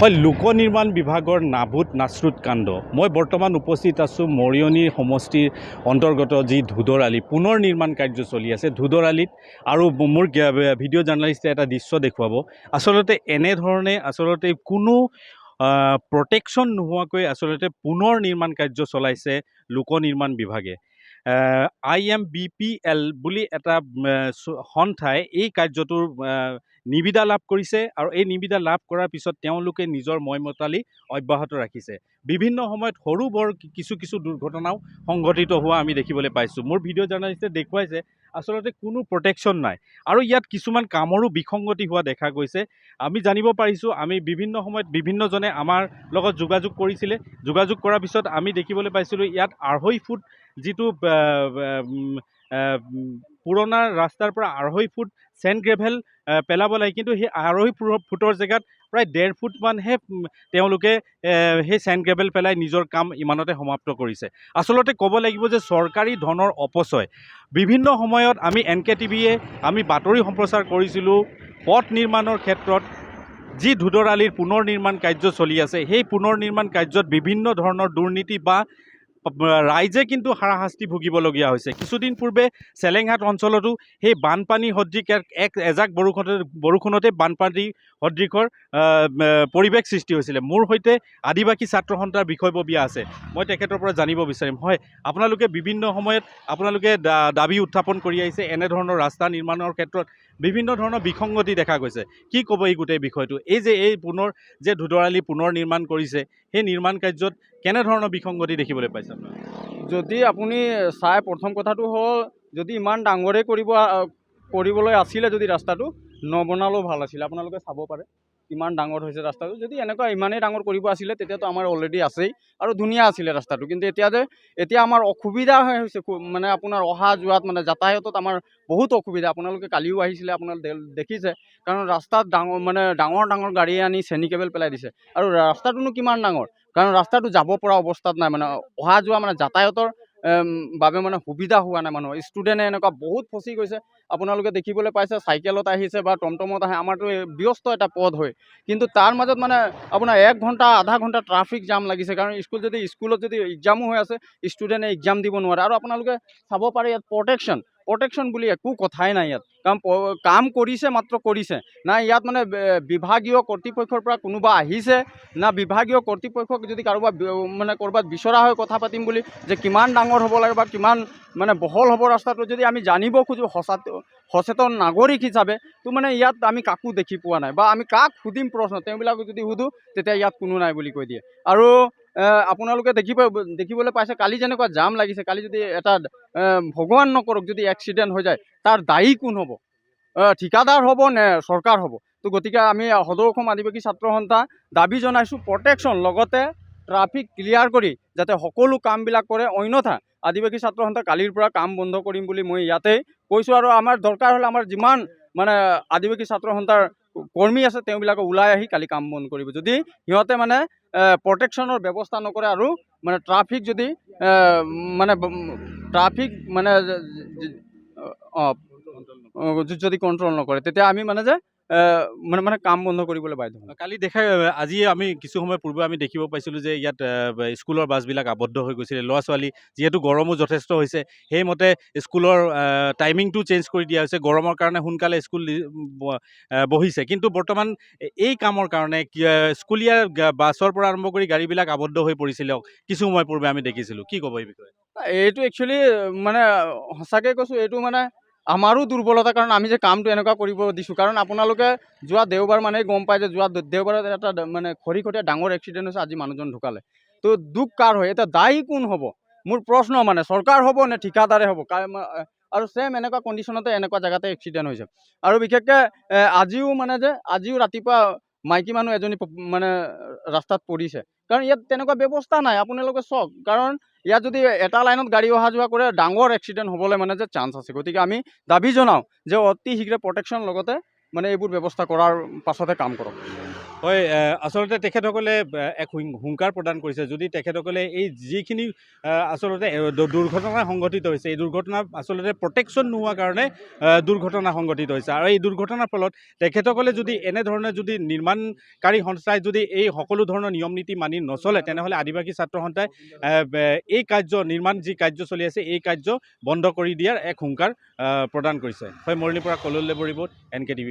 হয় লোক নিৰ্মাণ বিভাগৰ নাভুত নাচৰুত কাণ্ড। মই বৰ্তমান উপস্থিত আছোঁ মৰিয়নি সমষ্টিৰ অন্তৰ্গত যি ধুদৰ আলি পুনৰ নিৰ্মাণ কাৰ্য চলি আছে ধুদৰ আলিত। আৰু মোৰ ভিডিঅ' জাৰ্ণালিষ্টে এটা দৃশ্য দেখুৱাব। আচলতে এনেধৰণে কোনো প্ৰটেকশ্যন নোহোৱাকৈ পুনৰ নিৰ্মাণ কাৰ্য চলাইছে লোক নিৰ্মাণ বিভাগে। IMBPL বুলি এটা সন্থাই এই কাৰ্যটোৰ নিবিদা লাভ কৰিছে আৰু এই নিবিদা লাভ কৰাৰ পিছত তেওঁলোকে নিজৰ মইমতালি অব্যাহত ৰাখিছে। বিভিন্ন সময়ত সৰু বৰ কিছু দুৰ্ঘটনাও সংঘটিত হোৱা আমি দেখিবলৈ পাইছোঁ। মোৰ ভিডিঅ' জাৰ্ণালিষ্টে দেখুৱাইছে আচলতে কোনো প্ৰটেকশ্যন নাই আৰু ইয়াত কিছুমান কামৰো বিসংগতি হোৱা দেখা গৈছে। আমি জানিব পাৰিছোঁ, আমি বিভিন্ন সময়ত বিভিন্নজনে আমাৰ লগত যোগাযোগ কৰিছিলে। যোগাযোগ কৰাৰ পিছত আমি দেখিবলৈ পাইছিলোঁ ইয়াত 2.5 ফুট যিটো পুৰণা ৰাস্তাৰ পৰা 2.5 ফুট চেণ্ড গ্ৰেভেল পেলাব লাগে, কিন্তু সেই 2.5 ফুটৰ জেগাত প্ৰায় 1.5 ফুটমানহে তেওঁলোকে সেই চেণ্ড গ্ৰেভেল পেলাই নিজৰ কাম ইমানতে সমাপ্ত কৰিছে। আচলতে ক'ব লাগিব যে চৰকাৰী ধনৰ অপচয়। বিভিন্ন সময়ত আমি NKTVয়ে আমি বাতৰি সম্প্ৰচাৰ কৰিছিলোঁ পথ নিৰ্মাণৰ ক্ষেত্ৰত যি ধুদৰ আলিৰ পুনৰ নিৰ্মাণ কাৰ্য চলি আছে, সেই পুনৰ নিৰ্মাণ কাৰ্যত বিভিন্ন ধৰণৰ দুৰ্নীতি বা ৰাইজে কিন্তু হাৰাশাস্তি ভুগিবলগীয়া হৈছে। কিছুদিন পূৰ্বে চেলেংহাট অঞ্চলতো সেই বানপানী সদৃশ এজাক বৰষুণতে বানপানী সদৃশৰ পৰিৱেশ সৃষ্টি হৈছিলে। মোৰ সৈতে আদিবাসী ছাত্ৰ সন্থাৰ বিষয়ববীয়া আছে, মই তেখেতৰ পৰা জানিব বিচাৰিম। হয়, আপোনালোকে বিভিন্ন সময়ত দাবী উত্থাপন কৰি আহিছে, এনেধৰণৰ ৰাস্তা নিৰ্মাণৰ ক্ষেত্ৰত বিভিন্ন ধৰণৰ বিসংগতি দেখা গৈছে। কি ক'ব এই গোটেই বিষয়টো? এই পুনৰ যে ধুদৰ আলি পুনৰ নিৰ্মাণ কৰিছে, সেই নিৰ্মাণ কাৰ্যত কেনেধৰণৰ বিসংগতি দেখিবলৈ পাইছে? যদি আপুনি চাই, প্ৰথম কথাটো হ'ল যদি ইমান ডাঙৰে কৰিবলৈ আছিলে, যদি ৰাস্তাটো নবনালেও ভাল আছিলে। আপোনালোকে চাব পাৰে কিমান ডাঙৰ হৈছে ৰাস্তাটো। যদি এনেকুৱা ইমানেই ডাঙৰ কৰিব আছিলে তেতিয়াতো আমাৰ অলৰেডি আছেই আৰু ধুনীয়া আছিলে ৰাস্তাটো। কিন্তু এতিয়া আমাৰ অসুবিধা হৈছে, মানে আপোনাৰ অহা যোৱাত মানে যাতায়াতত আমাৰ বহুত অসুবিধা। আপোনালোকে কালিও আহিছিলে, আপোনালোকে দেখিছে, কাৰণ ৰাস্তাত ডাঙৰ গাড়ী আনি চেনি কেবল পেলাই দিছে। আৰু ৰাস্তাটোনো কিমান ডাঙৰ, কাৰণ ৰাস্তাটো যাব পৰা অৱস্থাত নাই, মানে অহা যোৱা যাতায়াতৰ বাবে সুবিধা হোৱা নাই। মানুহৰ ষ্টুডেণ্টে এনেকুৱা বহুত ফচি গৈছে। আপোনালোকে দেখিবলৈ পাইছে, চাইকেলত আহিছে বা টমটমত আহে। আমাৰতো ব্যস্ত এটা পথ হয়, কিন্তু তাৰ মাজত আপোনাৰ 1 ঘণ্টা আধা ঘণ্টা ট্ৰাফিক জাম লাগিছে। কাৰণ স্কুলত যদি এক্সামো হৈ আছে, ষ্টুডেণ্টে এক্সাম দিব নোৱাৰে। আৰু আপোনালোকে চাব পাৰে ইয়াত প্ৰটেকশ্যন বুলি একো কথাই নাই ইয়াত। কাম কৰিছে, মাত্ৰ কৰিছে না। ইয়াত বিভাগীয় কৰ্তৃপক্ষৰ পৰা কোনোবা আহিছে না। বিভাগীয় কৰ্তৃপক্ষক যদি ক'ৰবাত বিচৰা হয় কথা পাতিম বুলি, যে কিমান ডাঙৰ হ'ব লাগে বা কিমান বহল হ'ব ৰাস্তাটো, যদি আমি জানিব খোজোঁ সচেতন নাগৰিক হিচাপে, তো ইয়াত আমি কাকো দেখি পোৱা নাই। বা আমি কাক সুধিম প্ৰশ্ন, তেওঁবিলাকক যদি সুধোঁ তেতিয়া ইয়াত কোনো নাই বুলি কৈ দিয়ে। আৰু আপোনালোকে দেখিবলৈ পাইছে কালি যেনেকুৱা জাম লাগিছে। কালি যদি এটা ভগৱান নকৰক যদি এক্সিডেণ্ট হৈ যায়, তাৰ দায়ী কোন হ'ব? ঠিকাদাৰ হ'ব নে চৰকাৰ হ'ব? তো গতিকে আমি সদৌ অসম আদিবাসী ছাত্ৰ সন্থা দাবী জনাইছোঁ প্ৰটেকশ্যন, লগতে ট্ৰাফিক ক্লিয়াৰ কৰি যাতে সকলো কামবিলাক কৰে। অন্যথা আদিবাসী ছাত্ৰ সন্থা কালিৰ পৰা কাম বন্ধ কৰিম বুলি মই ইয়াতে কৈছোঁ। আৰু আমাৰ দৰকাৰ হ'লে আমাৰ যিমান আদিবাসী ছাত্ৰ সন্থাৰ কৰ্মী আছে, তেওঁবিলাকে ওলাই আহি কালি কাম বন্ধ কৰিব, যদি সিহঁতে প্ৰটেকশ্যনৰ ব্যৱস্থা নকৰে আৰু ট্ৰাফিক যদি যদি কণ্ট্ৰল নকৰে, তেতিয়া আমি কাম বন্ধ কৰিবলৈ বাধ্য হ'ম। কালি আজি আমি কিছু সময় পূৰ্বে আমি দেখিব পাইছিলোঁ যে ইয়াত স্কুলৰ বাছবিলাক আবদ্ধ হৈ গৈছিলে। ল'ৰা ছোৱালী যিহেতু গৰমো যথেষ্ট হৈছে, সেইমতে স্কুলৰ টাইমিংটো চেঞ্জ কৰি দিয়া হৈছে। গৰমৰ কাৰণে সোনকালে স্কুল বহিছে, কিন্তু বৰ্তমান এই কামৰ কাৰণে স্কুলীয়া বাছৰ পৰা আৰম্ভ কৰি গাড়ীবিলাক আবদ্ধ হৈ পৰিছিলে কিছু সময় পূৰ্বে আমি দেখিছিলোঁ। কি ক'ব এই বিষয়ে? এইটো একচুৱেলি সঁচাকৈ কৈছোঁ, এইটো আমাৰো দুৰ্বলতা। কাৰণ আমি যে কামটো এনেকুৱা কৰিব দিছোঁ, কাৰণ আপোনালোকে যোৱা দেওবাৰ গম পায় যে যোৱা দেওবাৰত এটা খৰিখটীয়া ডাঙৰ এক্সিডেণ্ট হৈছে। আজি মানুহজন ঢুকালে। তো দুখ কাৰ হয়? এতিয়া দায়ী কোন হ'ব? মোৰ প্ৰশ্ন, চৰকাৰ হ'ব নে ঠিকাদাৰে হ'ব? আৰু ছেম এনেকুৱা কণ্ডিশ্যনতে এনেকুৱা জেগাতে এক্সিডেণ্ট হৈছে। আৰু বিশেষকৈ আজিও ৰাতিপুৱা মাইকী মানুহ এজনী ৰাস্তাত পৰিছে, কাৰণ ইয়াত তেনেকুৱা ব্যৱস্থা নাই। আপোনালোকে চাওক, কাৰণ ইয়াত যদি এটা লাইনত গাড়ী অহা যোৱা কৰে, ডাঙৰ এক্সিডেণ্ট হ'বলৈ যে চান্স আছে। গতিকে আমি দাবী জনাওঁ যে অতি শীঘ্ৰে প্ৰটেকশ্যন, লগতে এইবোৰ ব্যৱস্থা কৰাৰ পাছতহে কাম কৰক। হয়, আচলতে তেখেতসকলে এক হুংকাৰ প্ৰদান কৰিছে। যদি তেখেতসকলে এই যিখিনি আচলতে দুৰ্ঘটনা সংঘটিত হৈছে, এই দুৰ্ঘটনা আচলতে প্ৰটেকশ্যন নোহোৱাৰ কাৰণে দুৰ্ঘটনা সংঘটিত হৈছে। আৰু এই দুৰ্ঘটনাৰ ফলত তেখেতসকলে যদি এনেধৰণে যদি নিৰ্মাণকাৰী সংস্থাই যদি এই সকলো ধৰণৰ নিয়ম নীতি মানি নচলে, তেনেহ'লে আদিবাসী ছাত্ৰ সন্থাই এই নিৰ্মাণ যি কাৰ্য চলি আছে, এই কাৰ্য বন্ধ কৰি দিয়াৰ এক হুংকাৰ প্ৰদান কৰিছে। হয়, মৰণিৰ পৰা কলল লেবৰ ৰিপৰ্ট, NKTV+।